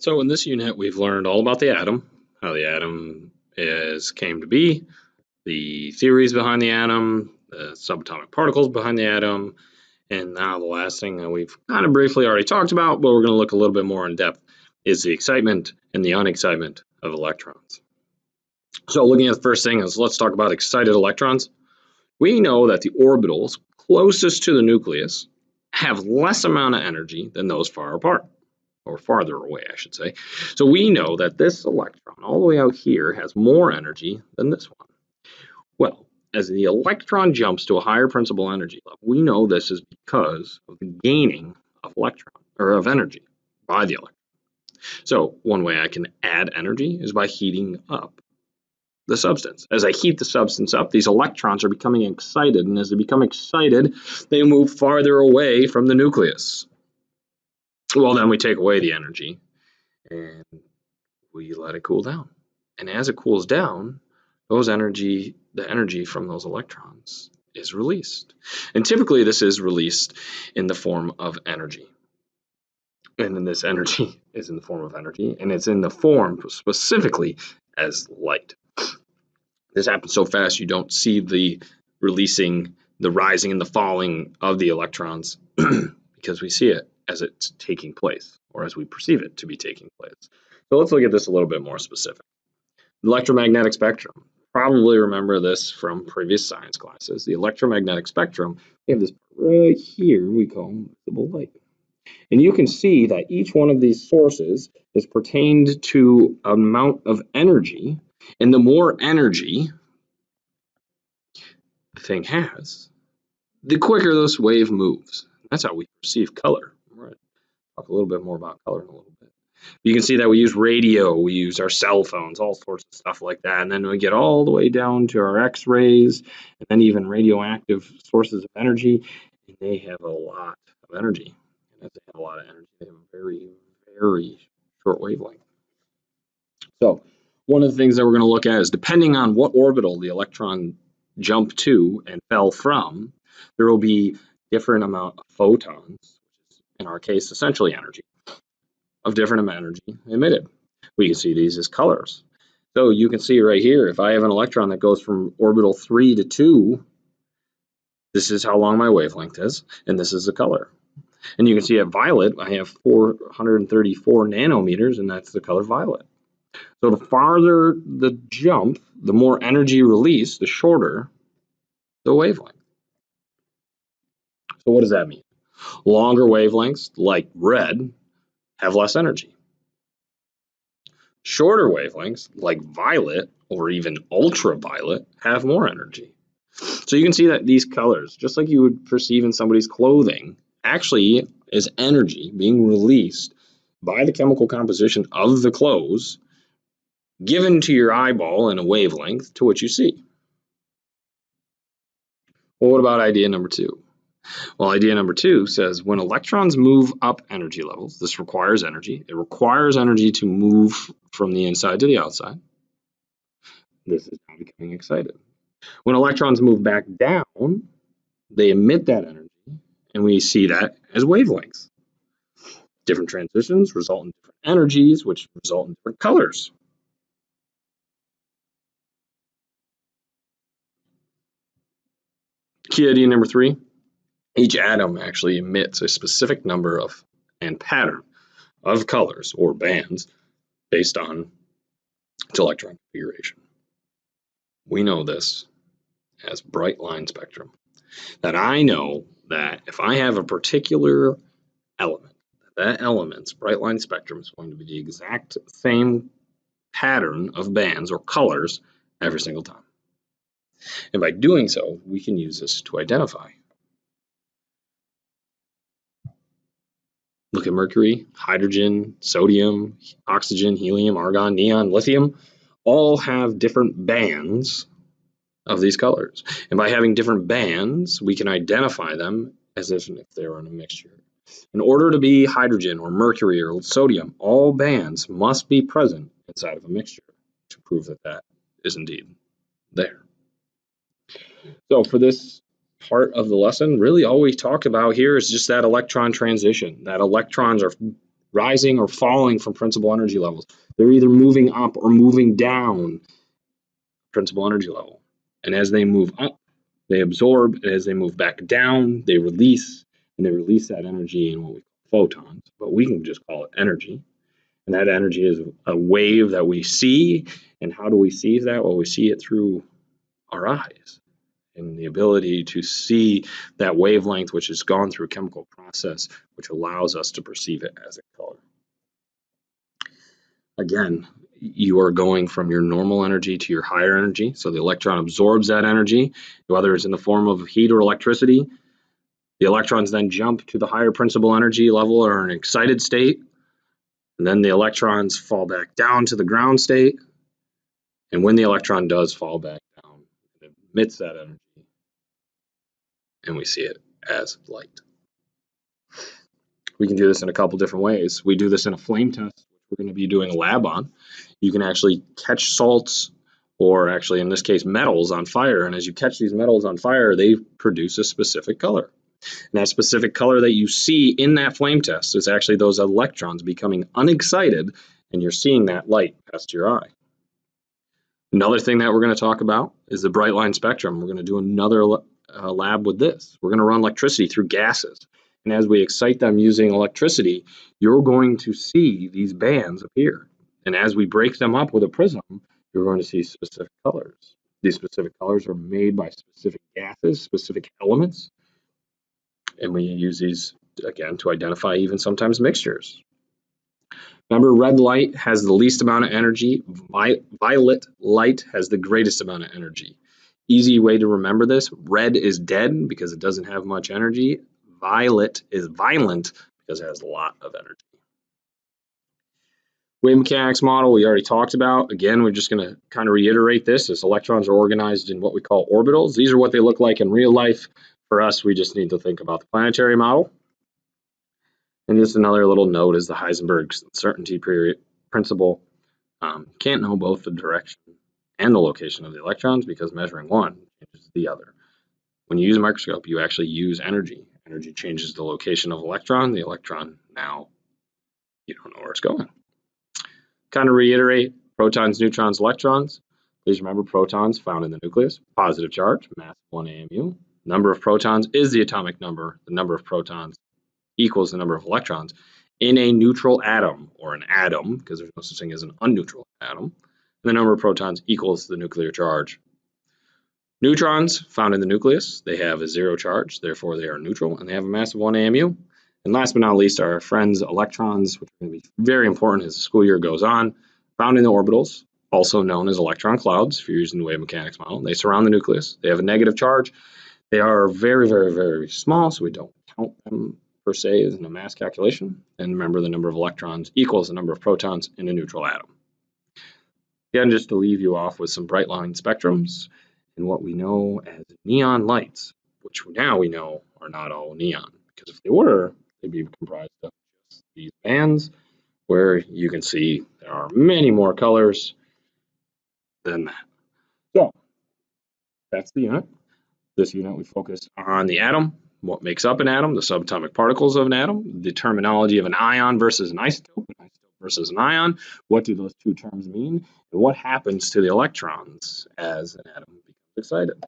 So in this unit, we've learned all about the atom, how the atom came to be, the theories behind the atom, the subatomic particles behind the atom, and now the last thing that we've kind of briefly already talked about, but we're going to look a little bit more in depth, is the excitement and the unexcitement of electrons. So looking at the first thing is, let's talk about excited electrons. We know that the orbitals closest to the nucleus have less amount of energy than those far apart, or farther away, I should say. So we know that this electron all the way out here has more energy than this one. Well, as the electron jumps to a higher principal energy level, we know this is because of the gaining of of energy by the electron. So one way I can add energy is by heating up the substance. As I heat the substance up, these electrons are becoming excited, and as they become excited, they move farther away from the nucleus. Well, then we take away the energy and we let it cool down. And as it cools down, the energy from those electrons is released. And typically this is released in the form of energy. And then this energy is in the form of energy, and it's in the form specifically as light. This happens so fast you don't see the rising and the falling of the electrons because we see it as it's taking place, or as we perceive it to be taking place. So let's look at this a little bit more specific. The electromagnetic spectrum. Probably remember this from previous science classes. The electromagnetic spectrum, we have this right here we call visible light. And you can see that each one of these sources is pertained to an amount of energy, and the more energy the thing has, the quicker this wave moves. That's how we perceive color. We're going to talk a little bit more about color in a little bit. You can see that we use radio, we use our cell phones, all sorts of stuff like that. And then we get all the way down to our X-rays, and then even radioactive sources of energy. And they have a lot of energy. And if they have a lot of energy, they have a very, very short wavelength. So one of the things that we're going to look at is, depending on what orbital the electron jumped to and fell from, there will be different amount of photons, which is in our case essentially energy, of different energy emitted. We can see these as colors. So you can see right here, if I have an electron that goes from orbital 3 to 2, this is how long my wavelength is, and this is the color. And you can see at violet, I have 434 nanometers, and that's the color violet. So the farther the jump, the more energy released, the shorter the wavelength. So what does that mean? Longer wavelengths, like red, have less energy. Shorter wavelengths, like violet or even ultraviolet, have more energy. So you can see that these colors, just like you would perceive in somebody's clothing, actually is energy being released by the chemical composition of the clothes, given to your eyeball in a wavelength to what you see. Well, what about idea number 2? Well, idea number 2 says when electrons move up energy levels, this requires energy. It requires energy to move from the inside to the outside. This is now becoming excited. When electrons move back down, they emit that energy, and we see that as wavelengths. Different transitions result in different energies, which result in different colors. Key idea number 3. Each atom actually emits a specific number of and pattern of colors or bands based on its electron configuration. We know this as bright line spectrum. That I know that if I have a particular element, that element's bright line spectrum is going to be the exact same pattern of bands or colors every single time. And by doing so, we can use this to identify. Look at mercury, hydrogen, sodium, oxygen, helium, argon, neon, lithium, all have different bands of these colors. And by having different bands, we can identify them as if they were in a mixture. In order to be hydrogen or mercury or sodium, all bands must be present inside of a mixture to prove that that is indeed there. So for this part of the lesson, really all we talked about here is just that electron transition, that electrons are rising or falling from principal energy levels. They're either moving up or moving down principal energy level. And as they move up, they absorb, and as they move back down, they release, and they release that energy in what we call photons, but we can just call it energy. And that energy is a wave that we see. And how do we see that? Well, we see it through our eyes and the ability to see that wavelength, which has gone through a chemical process, which allows us to perceive it as a color. Again, you are going from your normal energy to your higher energy. So the electron absorbs that energy, whether it's in the form of heat or electricity. The electrons then jump to the higher principal energy level or an excited state. And then the electrons fall back down to the ground state. And when the electron does fall back down, it emits that energy, and we see it as light. We can do this in a couple different ways. We do this in a flame test, which we're going to be doing a lab on. You can actually catch salts, or actually in this case metals, on fire, and as you catch these metals on fire, they produce a specific color. And that specific color that you see in that flame test is actually those electrons becoming unexcited, and you're seeing that light past your eye. Another thing that we're going to talk about is the bright line spectrum. We're going to do another lab with this. We're going to run electricity through gases. And as we excite them using electricity, you're going to see these bands appear. And as we break them up with a prism, you're going to see specific colors. These specific colors are made by specific gases, specific elements. And we use these, again, to identify even sometimes mixtures. Remember, red light has the least amount of energy. Violet light has the greatest amount of energy. Easy way to remember this: red is dead because it doesn't have much energy. Violet is violent because it has a lot of energy. Wave mechanics model we already talked about. Again, we're just going to kind of reiterate this as electrons are organized in what we call orbitals. These are what they look like in real life. For us, we just need to think about the planetary model. And just another little note is the Heisenberg's uncertainty principle. Can't know both the direction and the location of the electrons because measuring one changes the other. When you use a microscope, you actually use energy. Energy changes the location of the electron. The electron, now you don't know where it's going. Kind of reiterate, protons, neutrons, electrons. Please remember protons found in the nucleus, positive charge, mass 1 AMU. Number of protons is the atomic number. The number of protons equals the number of electrons in a neutral atom, or an atom, because there's no such thing as an unneutral atom. And the number of protons equals the nuclear charge. Neutrons found in the nucleus, they have a zero charge, therefore they are neutral, and they have a mass of 1 AMU. And last but not least, our friends electrons, which are going to be very important as the school year goes on, found in the orbitals, also known as electron clouds if you're using the wave mechanics model. They surround the nucleus. They have a negative charge. They are very, very, very small, so we don't count them per se as in a mass calculation. And remember, the number of electrons equals the number of protons in a neutral atom. Again, just to leave you off with some bright line spectrums and what we know as neon lights, which now we know are not all neon, because if they were, they'd be comprised of just these bands, where you can see there are many more colors than that. So that's the unit. This unit we focused on the atom, what makes up an atom, the subatomic particles of an atom, the terminology of an ion versus an isotope versus an ion, what do those two terms mean, and what happens to the electrons as an atom becomes excited.